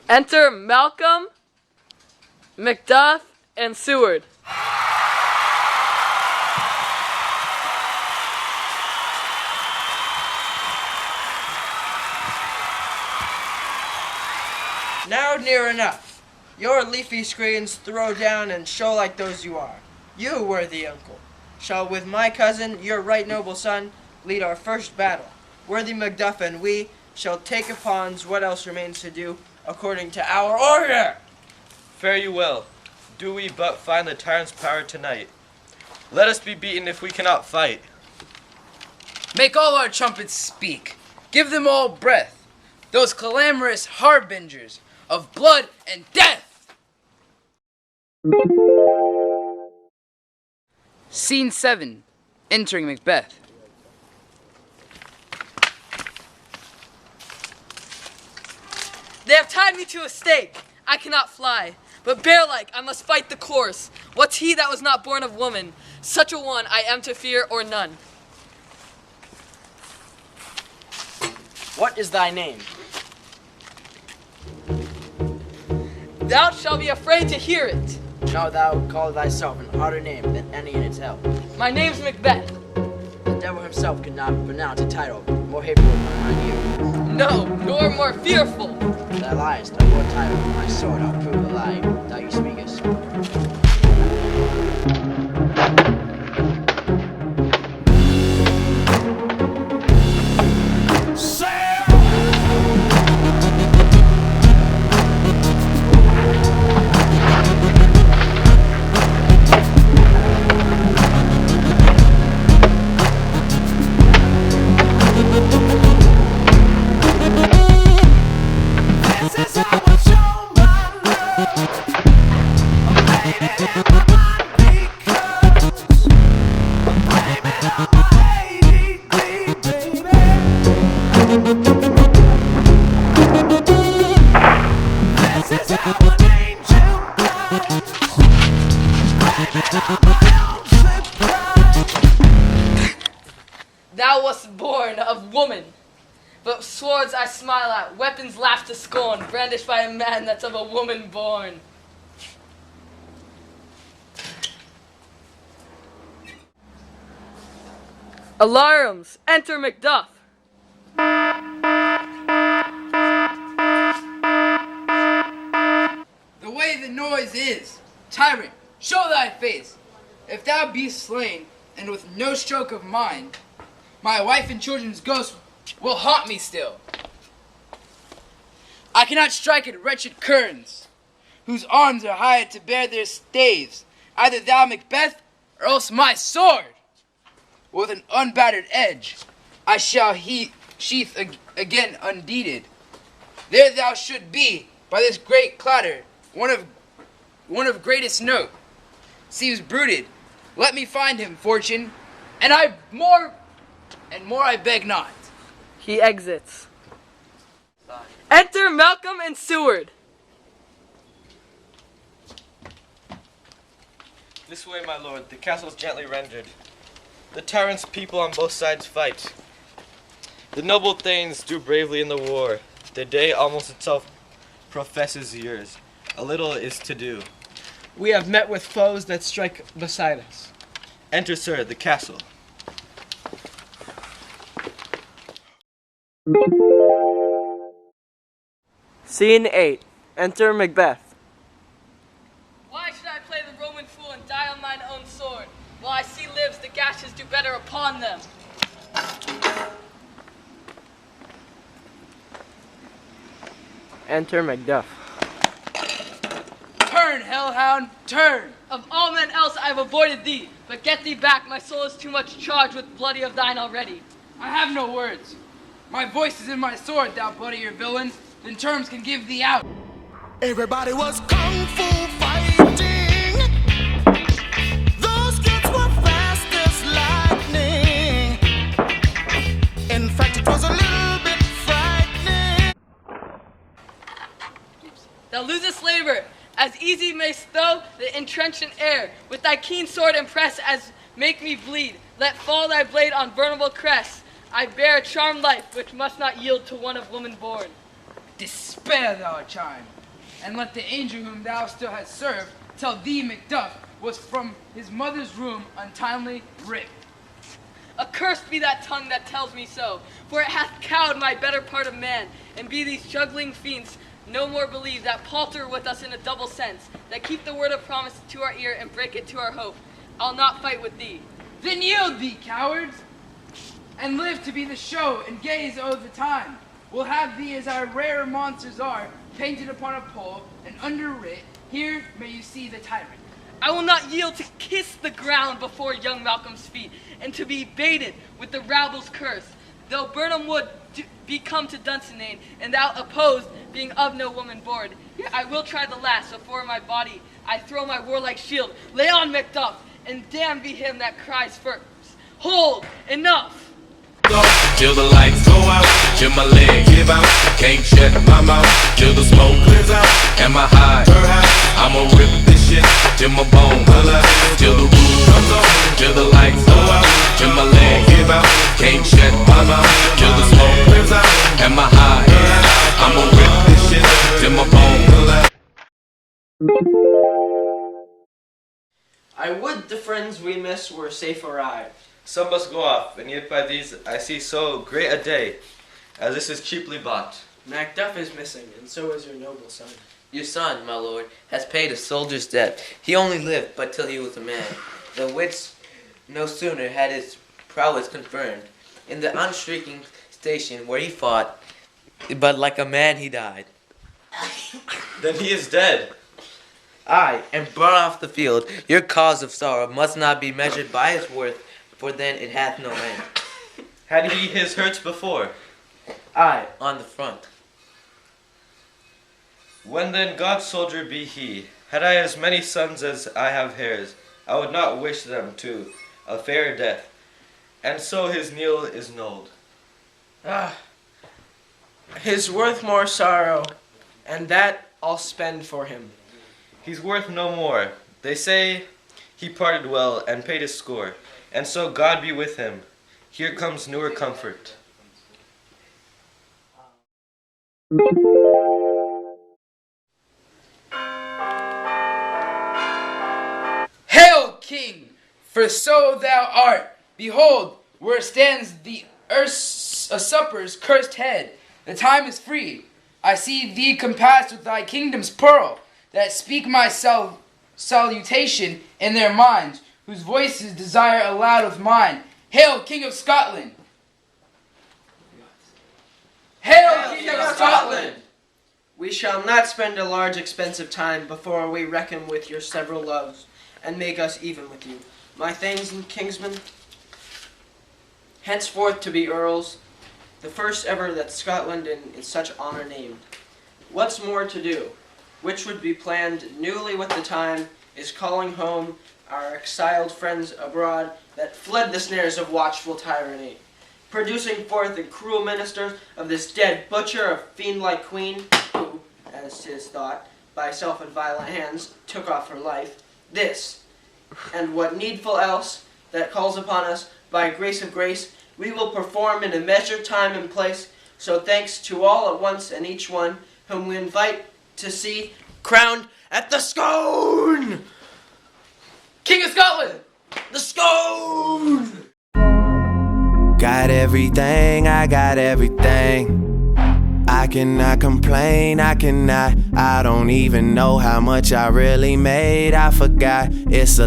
Enter Malcolm, Macduff, and Seward. Now near enough. Your leafy screens throw down and show like those you are. You, worthy uncle, shall with my cousin, your right noble son, lead our first battle. Worthy Macduff and we shall take upon what else remains to do according to our order. Fare you well. Do we but find the tyrant's power tonight. Let us be beaten if we cannot fight. Make all our trumpets speak. Give them all breath. Those clamorous harbingers of blood and death. Scene 7. Entering Macbeth. They have tied me to a stake. I cannot fly, but bear-like I must fight the course. What's he that was not born of woman? Such a one I am to fear or none. What is thy name? Thou shalt be afraid to hear it. Now thou call thyself an odder name than any in its help. My name's Macbeth. The devil himself could not pronounce a title more hateful than mine you. No, nor more fearful. Thou liest, I wore a title, my sword I'll prove the lie, thou you speakest. Thou wast born of woman, but swords I smile at, weapons laugh to scorn, brandished by a man that's of a woman born. Alarums! Enter Macduff! The way the noise is. Tyrant, show thy face. If thou be slain, and with no stroke of mine, my wife and children's ghosts will haunt me still. I cannot strike at wretched kerns, whose arms are hired to bear their staves. Either thou, Macbeth, or else my sword. With an unbattered edge, I shall sheath again undeeded. There thou should be, by this great clatter, one of greatest note. Seems brooded. Let me find him, fortune, and more I beg not. He exits. Enter Malcolm and Seward. This way, my lord. The castle's gently rendered. The tyrant's people on both sides fight. The noble thanes do bravely in the war. The day almost itself professes years. A little is to do. We have met with foes that strike beside us. Enter, sir, the castle. Scene 8. Enter Macbeth. Why should I play the Roman fool and die on mine own sword? While I see lives, the gashes do better upon them. Enter Macduff. Turn, hellhound, turn! Of all men else I have avoided thee, but get thee back, my soul is too much charged with bloody of thine already. I have no words. My voice is in my sword, thou bloodier villain, than terms can give thee out. Everybody was kung fu fighting. Those kids were fast as lightning. In fact, it was a little bit frightening. Thou losest labor, as easy mayst thou the entrenchant air, with thy keen sword impress as make me bleed. Let fall thy blade on vulnerable crest. I bear a charmed life which must not yield to one of woman born. Despair, thou chime, and let the angel whom thou still hast served tell thee Macduff was from his mother's room untimely ripped. Accursed be that tongue that tells me so, for it hath cowed my better part of man, and be these juggling fiends no more believe that palter with us in a double sense, that keep the word of promise to our ear and break it to our hope. I'll not fight with thee. Then yield thee, cowards, and live to be the show and gaze o'er the time. We'll have thee as our rare monsters are, painted upon a pole and underwrit, here may you see the tyrant. I will not yield to kiss the ground before young Malcolm's feet, and to be baited with the rabble's curse. Though Burnham would be come to Dunsinane, and thou opposed, being of no woman born, yet I will try the last before my body I throw my warlike shield. Lay on, Macduff, and damned be him that cries first. Hold, enough! Till the lights go out, till my leg give out. Can't shut my mouth, till the smoke clears out. Am I high? I'ma rip this shit till my bone holla. Till the roof comes on, till the lights go out. Till my leg give out. Can't shut my mouth, till the smoke clears out. Am I high? I'ma rip this shit till my bone holla. I would the friends we miss were safe arrived. Some must go off, and yet by these I see so great a day, as this is cheaply bought. Macduff is missing, and so is your noble son. Your son, my lord, has paid a soldier's debt. He only lived but till he was a man, the which no sooner had his prowess confirmed in the unshrinking station where he fought, but like a man he died. Then he is dead. Aye, and brought off the field. Your cause of sorrow must not be measured by his worth, for then it hath no end. Had he his hurts before? Aye, on the front. When then God's soldier be he, had I as many sons as I have hairs, I would not wish them to a fairer death, and so his kneel is knolled. His worth more sorrow, and that I'll spend for him. He's worth no more. They say he parted well and paid his score, and so God be with him. Here comes newer comfort. Hail, King, for so thou art. Behold, where stands the usurper's cursed head. The time is free. I see thee compassed with thy kingdom's pearl, that speak my salutation in their minds, whose voices desire aloud with mine. Hail, King of Scotland! Hail, King of Scotland! We shall not spend a large expense of time before we reckon with your several loves, and make us even with you, my thanes and kingsmen. Henceforth to be earls, the first ever that Scotland in such honor named. What's more to do, which would be planned newly with the time, is calling home our exiled friends abroad that fled the snares of watchful tyranny, producing forth the cruel ministers of this dead butcher of fiend-like queen, who, as 'tis thought, by self and violent hands took off her life, this, and what needful else, that calls upon us by grace of grace, we will perform in a measured time and place, so thanks to all at once and each one, whom we invite to see crowned at the scone! King of Scotland! The scone! Got everything, I got everything. I cannot complain, I don't even know how much I really made. I forgot it's a